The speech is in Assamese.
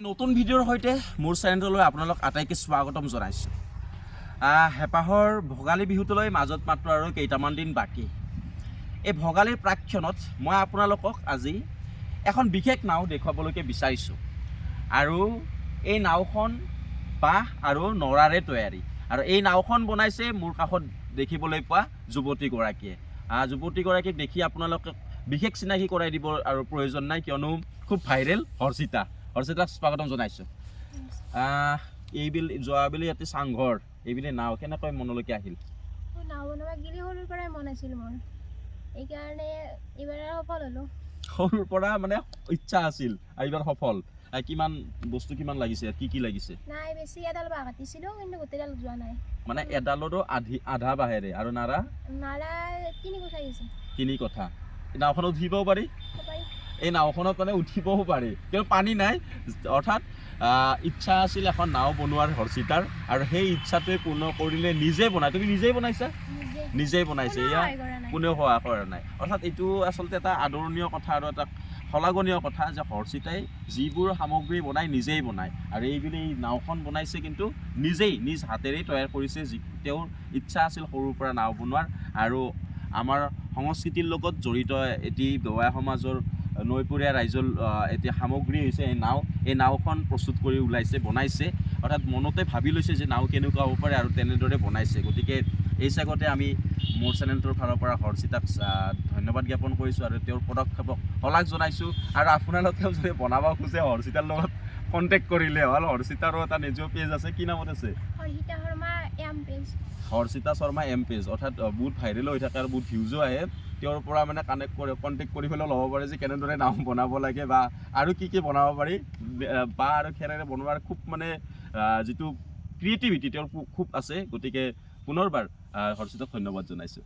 নতুন ভিডিঅ'ৰ সৈতে মোৰ চেনেললৈ আপোনালোক আটাইকে স্বাগতম জনাইছোঁ। হেপাহৰ ভোগালী বিহুটোলৈ মাজত মাত্ৰ আৰু কেইটামান দিন বাকী। এই ভোগালীৰ প্ৰাক্ষণত মই আপোনালোকক আজি এখন বিশেষ নাও দেখুৱাবলৈকে বিচাৰিছোঁ। আৰু এই নাওখন বাঁহ আৰু নৰাৰে তৈয়াৰী। আৰু এই নাওখন বনাইছে মোৰ কাষত দেখিবলৈ পোৱা যুৱতীগৰাকীয়ে। যুৱতীগৰাকীক দেখি আপোনালোকে বিশেষ চিনাকি কৰাই দিব আৰু প্ৰয়োজন নাই, কিয়নো খুব ভাইৰেল হৰ্ষিতাক স্বাগতম জনাইছোঁ। যোৱাবেলি ইয়াতে চাংঘৰ এইবেলি নাও কেনেকৈ মনলৈকে আহিল? নাও বনাব গিলি সৰুৰ পৰাই মন আছিল মোৰ, এইকাৰণে এইবাৰ সফল হ'লোঁ। সৰুৰ পৰা মানে ইচ্ছা আছিল আৰু এইবাৰ সফল। কিমান বস্তু কিমান লাগিছে, কি লাগিছে? নাই বেছি এডাল বাঁহ কাটিছিলোঁ, কিন্তু গোটেইডাল যোৱা নাই। মানে এডালৰো আধা বাঁহেৰে আৰু নাৰা 3 কথা গৈছে। 3 কথা। নাওখনত উঠিবও পাৰি? এই নাওখনত মানে উঠিবও পাৰি, কিন্তু পানী নাই। অৰ্থাৎ ইচ্ছা আছিল এখন নাও বনোৱাৰ হৰ্ষিতাৰ, আৰু সেই ইচ্ছাটোৱে পূৰ্ণ কৰিলে নিজে বনাই। তুমি নিজেই বনাইছা? নিজেই বনাইছে, ইয়াৰ কোনেও সহায় কৰা নাই। অৰ্থাৎ এইটো আচলতে এটা আদৰণীয় কথা আৰু এটা শলাগনীয় কথা যে হৰ্ষিতাই যিবোৰ সামগ্ৰী বনাই নিজেই বনায়, আৰু এইবুলি এই নাওখন বনাইছে কিন্তু নিজেই নিজ হাতেৰেই তৈয়াৰ কৰিছে। তেওঁৰ ইচ্ছা আছিল সৰুৰ পৰা নাও বনোৱাৰ, আৰু আমাৰ সংস্কৃতিৰ লগত জড়িত এটি বেৱাই সমাজৰ নৈপৰীয়া ৰাইজৰ এতিয়া সামগ্ৰী হৈছে এই নাওখন প্ৰস্তুত কৰি বনাইছে। অৰ্থাৎ মনতে ভাবি লৈছে যে নাও কেনেকুৱা হ'ব পাৰে, আৰু তেনেদৰে বনাইছে। গতিকে এই চাগতে আমি মোৰ চেনেলটোৰ ফালৰ পৰা হৰ্ষিতাক ধন্যবাদ জ্ঞাপন কৰিছোঁ আৰু তেওঁৰ পদক্ষেপক শলাগ জনাইছোঁ। আৰু আপোনালোকেও যদি বনাব খোজে হৰ্ষিতাৰ লগত কণ্টেক্ট কৰিলে হ'ল। হৰ্ষিতাৰো এটা নিজৰ পেজ আছে, কি নামত আছে? Harshita Sharma M page. অৰ্থাৎ বহুত ভাইৰেল হৈ থাকে আৰু বহুত ভিউজো আহে। তেওঁৰ পৰা মানে কণ্টেক্ট কৰি পেলাই ল'ব পাৰে যে কেনেদৰে নাও বনাব লাগে, বা আৰু কি বনাব পাৰি। বাঁহ আৰু খেৰেৰে বনোৱাৰ খুব মানে যিটো ক্ৰিয়েটিভিটি তেওঁৰ খুব আছে। গতিকে পুনৰবাৰ হৰ্ষিতাক ধন্যবাদ জনাইছোঁ।